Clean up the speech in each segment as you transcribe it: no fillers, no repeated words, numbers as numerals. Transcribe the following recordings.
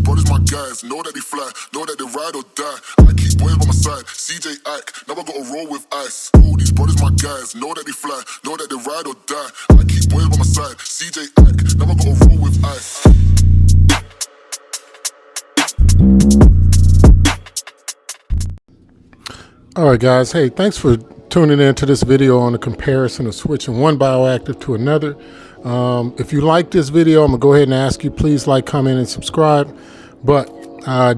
brothers my guys, know that they fly, know that they ride or die. I keep boys by my side, CJ Ike, now I gotta roll with ice. Oh, these brothers my guys, know that they fly, know that they ride or die. I keep boys by my side, CJ Ike, now I gotta roll with ice. Alright guys, hey, thanks for tuning in to this video on the comparison of switching one bioactive to another. If you like this video, I'm gonna go ahead and ask you, please like, comment, and subscribe. But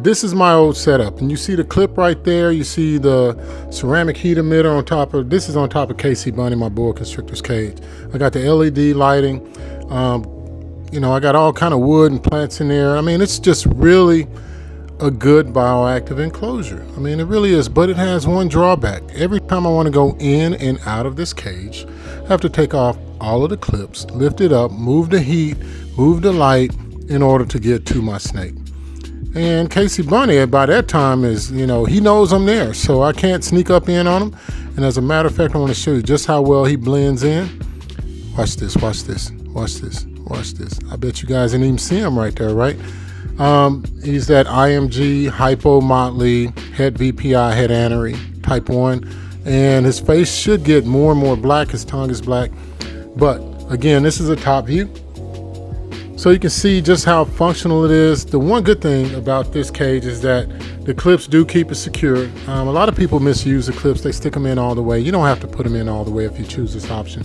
this is my old setup, and you see the clip right there. You see the ceramic heat emitter on top of, this is on top of KC Bunny, my boa constrictor's cage. I got the LED lighting. You know, I got all kind of wood and plants in there. I mean, it's just really a good bioactive enclosure. I mean, it really is, but it has one drawback. Every time I want to go in and out of this cage, I have to take off all of the clips, lift it up, move the heat, move the light in order to get to my snake. And Casey Bunny, by that time, is, you know, he knows I'm there, so I can't sneak up in on him. And as a matter of fact, I want to show you just how well he blends in. Watch this, watch this, watch this, watch this. I bet you guys didn't even see him right there, right? He's that IMG, hypo motley, head VPI, head anery, type 1. And his face should get more and more black. His tongue is black. But again, this is a top view. So you can see just how functional it is. The one good thing about this cage is that the clips do keep it secure. A lot of people misuse the clips. They stick them in all the way. You don't have to put them in all the way if you choose this option.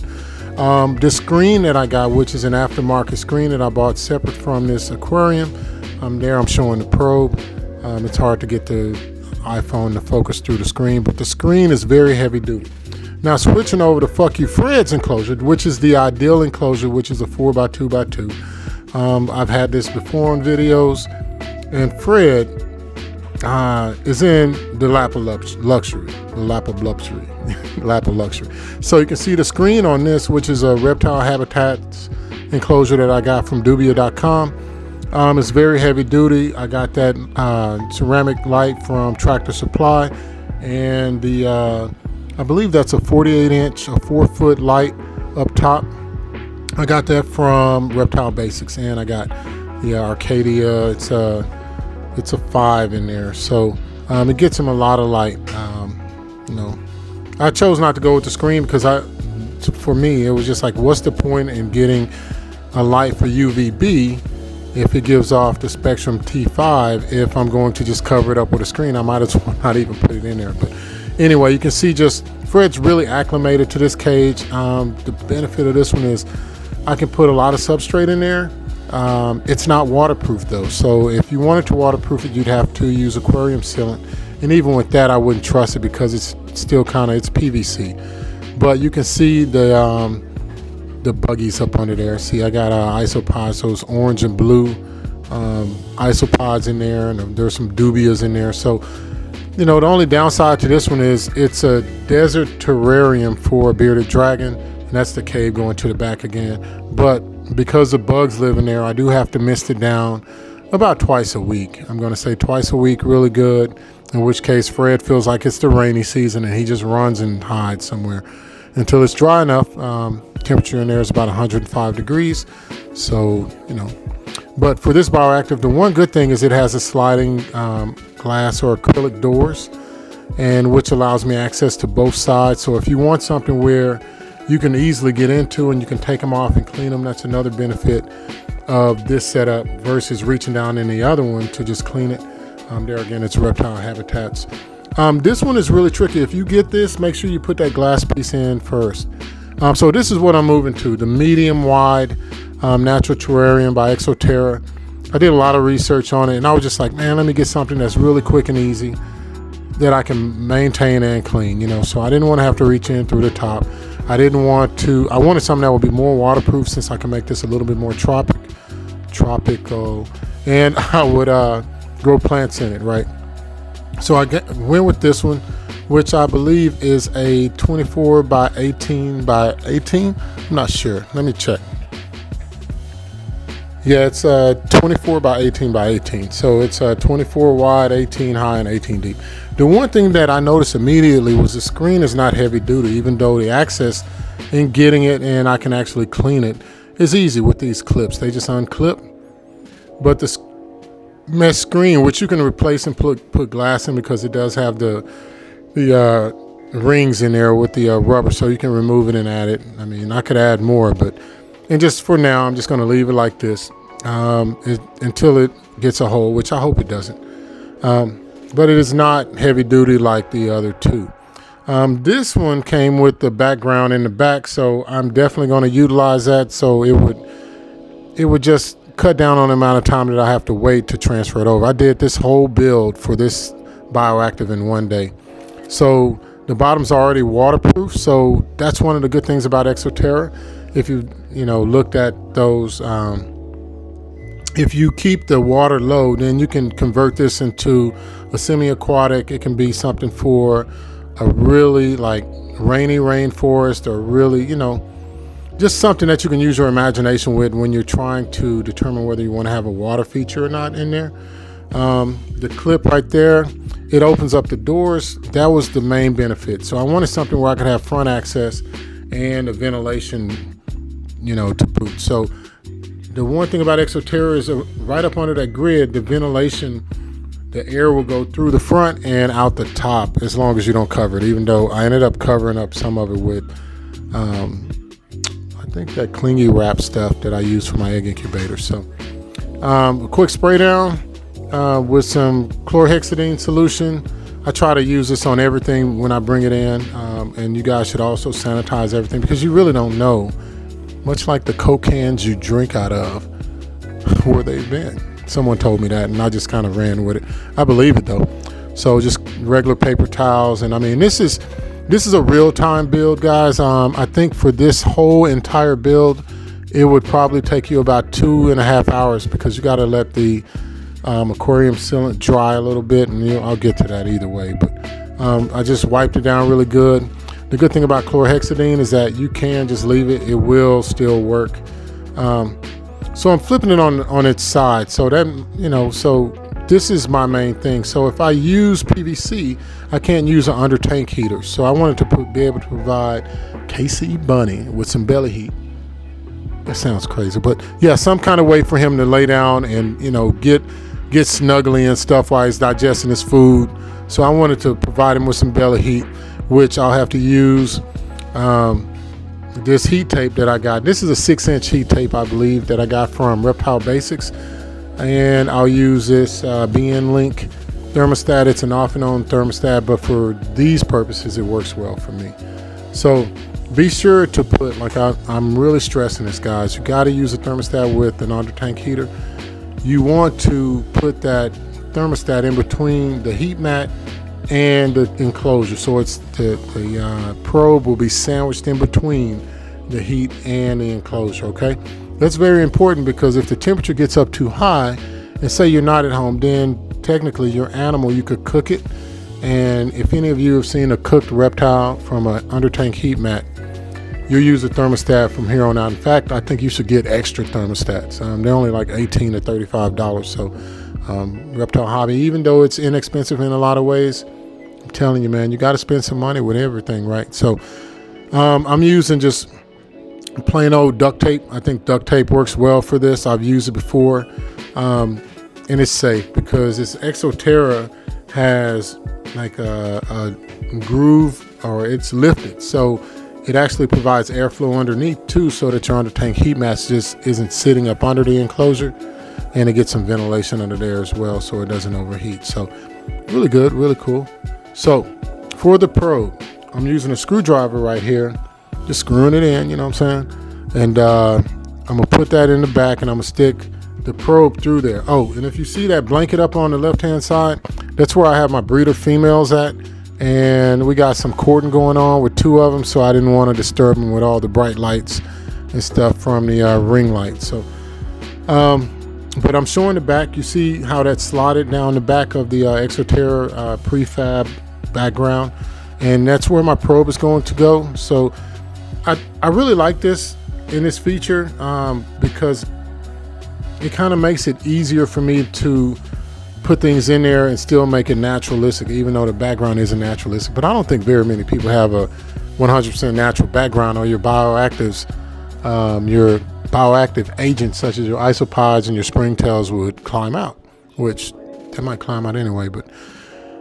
The screen that I got, which is an aftermarket screen that I bought separate from this aquarium. There I'm showing the probe. It's hard to get the iPhone to focus through the screen, but the screen is very heavy duty. Now switching over to Fuck You Fred's enclosure, which is the ideal enclosure, which is a 4x2x2. I've had this before on videos, and Fred is in the lap of luxury, lap of luxury. So you can see the screen on this, which is a reptile habitats enclosure that I got from Dubia.com. It's very heavy duty. I got that ceramic light from Tractor Supply, and the I believe that's a 48-inch, a 4-foot light up top. I got that from Reptile Basics, and I got the Arcadia. It's a 5 in there, so it gets him a lot of light. You know, I chose not to go with the screen because for me, it was just like, what's the point in getting a light for UVB if it gives off the Spectrum T5? If I'm going to just cover it up with a screen, I might as well not even put it in there. But anyway, you can see just Fred's really acclimated to this cage. The benefit of this one is I can put a lot of substrate in there. It's not waterproof though, so if you wanted to waterproof it, you'd have to use aquarium sealant, and even with that, I wouldn't trust it because it's still it's PVC. But you can see the buggies up under there. See, I got isopods, those orange and blue isopods in there, and there's some dubias in there. So, you know, the only downside to this one is it's a desert terrarium for a bearded dragon, and that's the cave going to the back again. But because the bugs live in there, I do have to mist it down about twice a week. I'm going to say twice a week, really good, in which case Fred feels like it's the rainy season and he just runs and hides somewhere until it's dry enough. Temperature in there is about 105 degrees. So, you know, but for this bioactive, the one good thing is it has a sliding glass or acrylic doors, and which allows me access to both sides. So if you want something where you can easily get into and you can take them off and clean them, that's another benefit of this setup versus reaching down in the other one to just clean it. There again, it's Reptile Habitats. This one is really tricky. If you get this, make sure you put that glass piece in first. So this is what I'm moving to, the medium wide natural terrarium by Exoterra. I did a lot of research on it, and I was just like, man, let me get something that's really quick and easy that I can maintain and clean, you know. So I didn't want to have to reach in through the top. I wanted something that would be more waterproof, since I can make this a little bit more tropical, and I would grow plants in it, right? So I went with this one, which I believe is a 24 by 18 by 18. I'm not sure. Let me check. Yeah, it's 24 by 18 by 18. So it's 24 wide, 18 high, and 18 deep. The one thing that I noticed immediately was the screen is not heavy duty, even though the access in getting it and I can actually clean it is easy with these clips. They just unclip. But mesh screen, which you can replace and put glass in, because it does have the rings in there with the rubber, so you can remove it and add it. I mean, I could add more, and just for now, I'm just going to leave it like this until it gets a hole, which I hope it doesn't. But it is not heavy duty like the other two. This one came with the background in the back, so I'm definitely going to utilize that. So it would just cut down on the amount of time that I have to wait to transfer it over. I did this whole build for this bioactive in one day. So the bottom's already waterproof, so that's one of the good things about Enclosure. If you looked at those, if you keep the water low, then you can convert this into a semi-aquatic. It can be something for a really like rainy rainforest, or really, just something that you can use your imagination with when you're trying to determine whether you want to have a water feature or not in there. The clip right there, it opens up the doors. That was the main benefit. So I wanted something where I could have front access and a ventilation, to boot. So the one thing about Enclosure is right up under that grid, the ventilation, the air will go through the front and out the top, as long as you don't cover it, even though I ended up covering up some of it with I think that clingy wrap stuff that I use for my egg incubator. So a quick spray down with some chlorhexidine solution. I try to use this on everything when I bring it in, and you guys should also sanitize everything, because you really don't know, much like the Coke cans you drink out of, where they've been. Someone told me that, and I just kind of ran with it. I believe it though. So just regular paper towels, and I mean, this is a real-time build, guys. I think for this whole entire build, it would probably take you about 2.5 hours, because you got to let the aquarium sealant dry a little bit, and I'll get to that either way. But I just wiped it down really good. The good thing about chlorhexidine is that you can just leave it; it will still work. So I'm flipping it on its side, so that so this is my main thing. So if I use PVC, I can't use an under tank heater. So I wanted to be able to provide KC Bunny with some belly heat. That sounds crazy, but yeah, some kind of way for him to lay down and get snuggly and stuff while he's digesting his food. So I wanted to provide him with some belly heat, which I'll have to use this heat tape that I got. This is a 6-inch heat tape, I believe, that I got from Reptile Basics, and I'll use this BN Link thermostat. It's an off and on thermostat, but for these purposes, it works well for me. So be sure to put, like I'm really stressing this, guys, you got to use a thermostat with an under tank heater. You want to put that thermostat in between the heat mat and the enclosure, so it's the probe will be sandwiched in between the heat and the enclosure. Okay, that's very important, because if the temperature gets up too high, and say you're not at home, then technically your animal, you could cook it. And if any of you have seen a cooked reptile from an under tank heat mat, you use a thermostat from here on out. In fact, I think you should get extra thermostats. They're only like $18 to $35. So Reptile Hobby, even though it's inexpensive in a lot of ways, I'm telling you, man, you got to spend some money with everything, right? So I'm using just plain old duct tape. I think duct tape works well for this. I've used it before, and it's safe, because this Enclosure has like a groove, or it's lifted, so it actually provides airflow underneath too, so that your under tank heat mat just isn't sitting up under the enclosure, and it gets some ventilation under there as well, so it doesn't overheat. So really good, really cool. So for the probe, I'm using a screwdriver right here, just screwing it in, you know what I'm saying? And I'm gonna put that in the back, and I'm gonna stick the probe through there. Oh, and if you see that blanket up on the left-hand side, that's where I have my breeder females at. And we got some courting going on with 2 of them, so I didn't want to disturb them with all the bright lights and stuff from the ring light. So, but I'm showing the back. You see how that's slotted down the back of the Enclosure prefab background, and that's where my probe is going to go. So I really like this in this feature, because it kind of makes it easier for me to put things in there and still make it naturalistic, even though the background isn't naturalistic. But I don't think very many people have a 100% natural background, or your bioactives, your bioactive agents such as your isopods and your springtails would climb out. which they might climb out anyway. But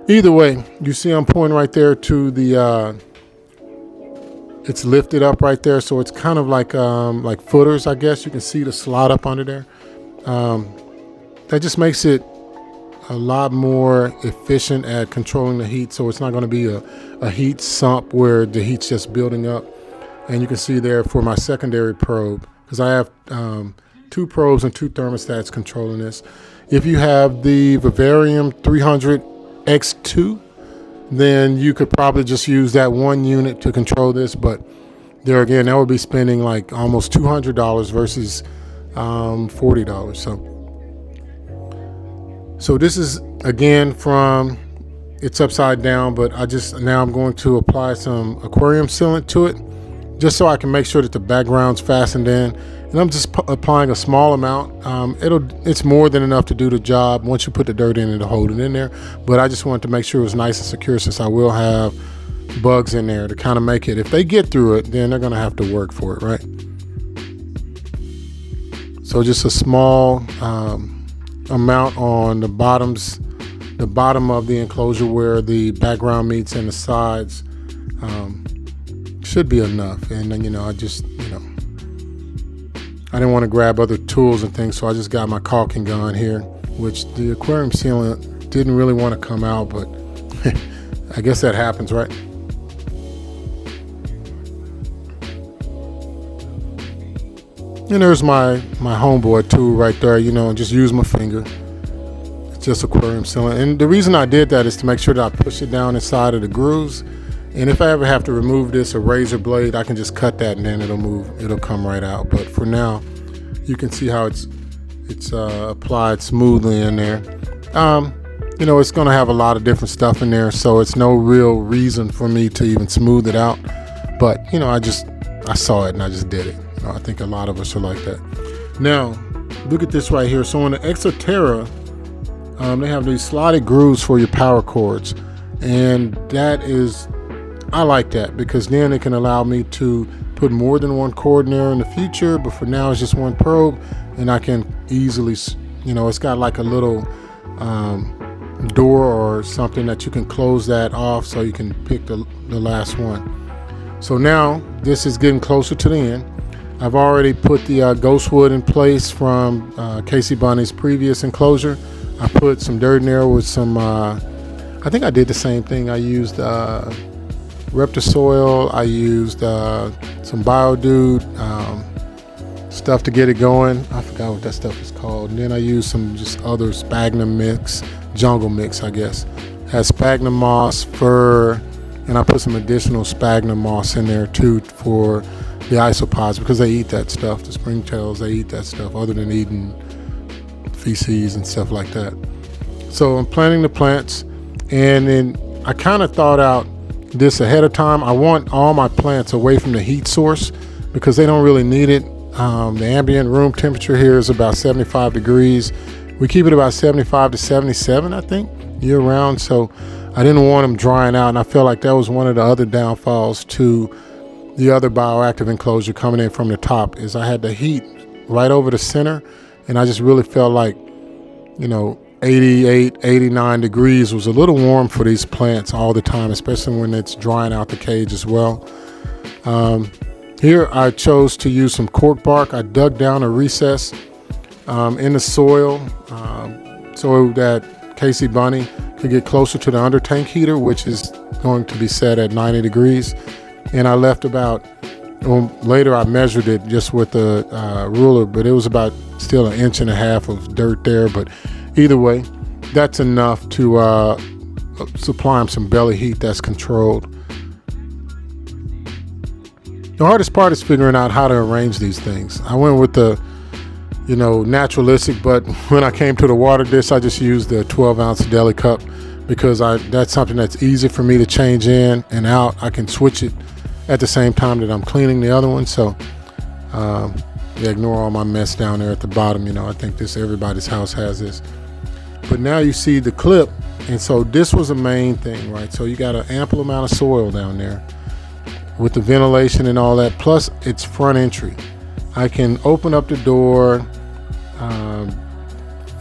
either way, you see I'm pointing right there to the, it's lifted up right there. So it's kind of like footers, I guess. You can see the slot up under there. That just makes it a lot more efficient at controlling the heat. So it's not going to be a heat sump where the heat's just building up. And you can see there for my secondary probe, because I have 2 probes and 2 thermostats controlling this. If you have the Vivarium 300X2, then you could probably just use that one unit to control this. But there again, that would be spending like almost $200 versus $40. So this is again from, it's upside down, but now I'm going to apply some aquarium sealant to it, just so I can make sure that the background's fastened in. And I'm just applying a small amount. It's more than enough to do the job. Once you put the dirt in, it'll hold it in there. But I just wanted to make sure it was nice and secure, since I will have bugs in there to kind of make it. If they get through it, then they're gonna have to work for it, right? So just a small amount on the bottom of the enclosure where the background meets and the sides. Should be enough. And then, I didn't want to grab other tools and things, so I just got my caulking gun here, which the aquarium sealant didn't really want to come out, but I guess that happens, right? And there's my homeboy tool right there, and just use my finger. It's just aquarium sealant. And the reason I did that is to make sure that I push it down inside of the grooves. And if I ever have to remove this, a razor blade, I can just cut that and then it'll come right out. But for now, you can see how it's applied smoothly in there. It's going to have a lot of different stuff in there, so it's no real reason for me to even smooth it out. But, I saw it and I just did it. I think a lot of us are like that. Now, look at this right here. So on the Exoterra, they have these slotted grooves for your power cords. And I like that, because then it can allow me to put more than one cord in there in the future. But for now, it's just one probe, and I can easily, it's got like a little door or something that you can close that off, so you can pick the last one. So now this is getting closer to the end. I've already put the ghost wood in place from Casey Bunny's previous enclosure. I put some dirt in there with some, I think I did the same thing. I used Reptisoil, I used some Biodude stuff to get it going. I forgot what that stuff is called. And then I used some just other sphagnum mix, jungle mix, I guess. Has sphagnum moss, fir, and I put some additional sphagnum moss in there too for the isopods, because they eat that stuff. The springtails, they eat that stuff, other than eating feces and stuff like that. So I'm planting the plants, and then I kind of thought out this ahead of time. I want all my plants away from the heat source, because they don't really need it. The ambient room temperature here is about 75 degrees. We keep it about 75 to 77, I think, year round. So I didn't want them drying out, and I felt like that was one of the other downfalls to the other bioactive enclosure coming in from the top, is I had the heat right over the center, and I just really felt like, 88, 89 degrees was a little warm for these plants all the time, especially when it's drying out the cage as well. Here I chose to use some cork bark. I dug down a recess in the soil so that Casey Bunny could get closer to the under tank heater, which is going to be set at 90 degrees. And I left later I measured it just with a ruler, but it was about still 1.5 inches of dirt there. But either way, that's enough to supply them some belly heat that's controlled. The hardest part is figuring out how to arrange these things. I went with the, naturalistic, but when I came to the water dish, I just used the 12-ounce deli cup, because that's something that's easy for me to change in and out. I can switch it at the same time that I'm cleaning the other one. So ignore all my mess down there at the bottom. I think everybody's house has this. But now you see the clip, and so this was a main thing, right? So you got an ample amount of soil down there with the ventilation and all that, plus it's front entry. I can open up the door,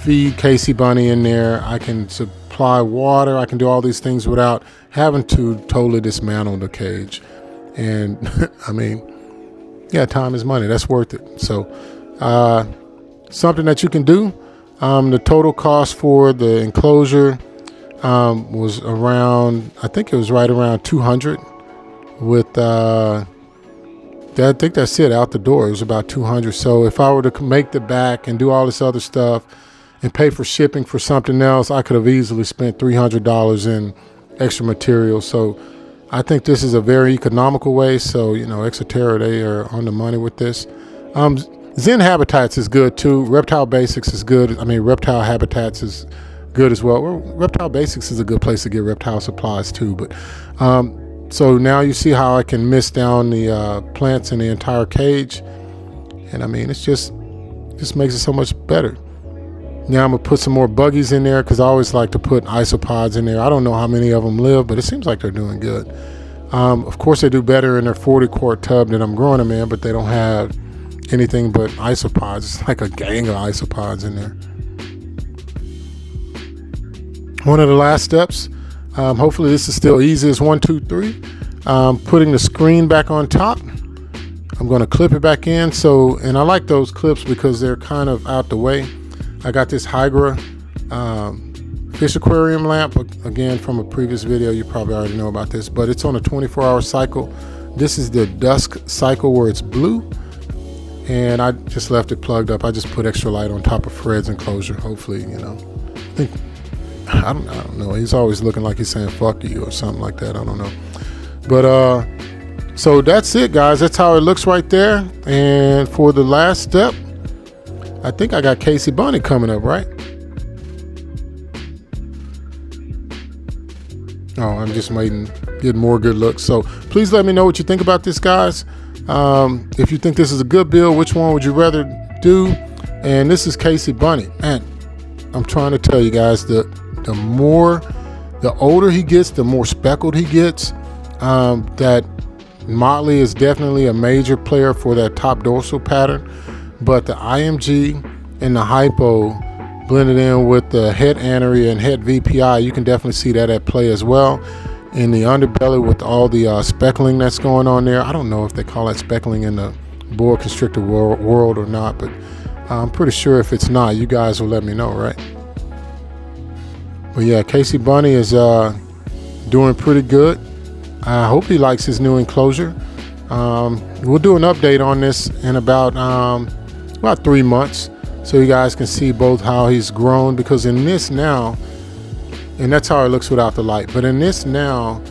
feed Casey Bunny in there. I can supply water. I can do all these things without having to totally dismantle the cage. And I mean, yeah, time is money. That's worth it. So something that you can do. The total cost for the enclosure was around, I think it was right around 200 with I think that's it out the door. It was about 200. So if I were to make the back and do all this other stuff and pay for shipping for something else, I could have easily spent $300 in extra material. So I think this is a very economical way. So, you know, Exoterra, they are on the money with this. Zen Habitats is good too. Reptile Basics is good. I mean, Reptile Habitats is good as well. Reptile Basics is a good place to get reptile supplies too. But so now you see how I can mist down the plants in the entire cage. And I mean, it's just makes it so much better. Now I'm gonna put some more buggies in there because I always like to put isopods in there. I don't know how many of them live, but it seems like they're doing good. Of course, they do better in their 40-quart tub that I'm growing them in, but they don't have anything but isopods. It's like a gang of isopods in there. One of the last steps, hopefully this is still easy, is 1, 2, 3. Putting the screen back on top. I'm going to clip it back in. So, and I like those clips because they're kind of out the way. I got this Hydra fish aquarium lamp, again from a previous video. You probably already know about this, but it's on a 24-hour cycle. This is the dusk cycle where it's blue, and I just left it plugged up. I just put extra light on top of Fred's enclosure. Hopefully, you know, I don't know. He's always looking like he's saying "fuck you" or something like that. I don't know, but so that's it, guys. That's how it looks right there. And for the last step, I think I got Casey Bunny coming up, right? Oh, I'm just waiting, getting more good looks. So please let me know what you think about this, guys. If you think this is a good build, which one would you rather do? And this is Casey Bunny. And I'm trying to tell you guys, the older he gets, the more speckled he gets. That Motley is definitely a major player for that top dorsal pattern. But the IMG and the hypo blended in with the head anery and head VPI, you can definitely see that at play as well. In the underbelly with all the speckling that's going on there. I don't know if they call that speckling in the boa constrictor world or not, but I'm pretty sure if it's not, you guys will let me know, right? But yeah, Casey Bunny is doing pretty good. I hope he likes his new enclosure. We'll do an update on this in about 3 months, so you guys can see both how he's grown, because in this now, and that's how it looks without the light, but in this now,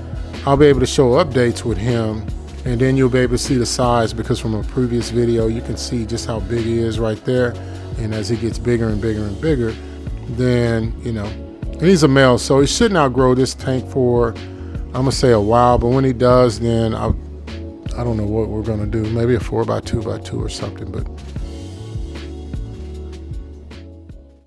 I'll be able to show updates with him, and then you'll be able to see the size, because from a previous video, you can see just how big he is right there. And as he gets bigger and bigger and bigger, then, you know, and he's a male, so he shouldn't outgrow this tank for, I'm gonna say, a while, but when he does, then I don't know what we're gonna do, maybe a 4x2x2 or something, but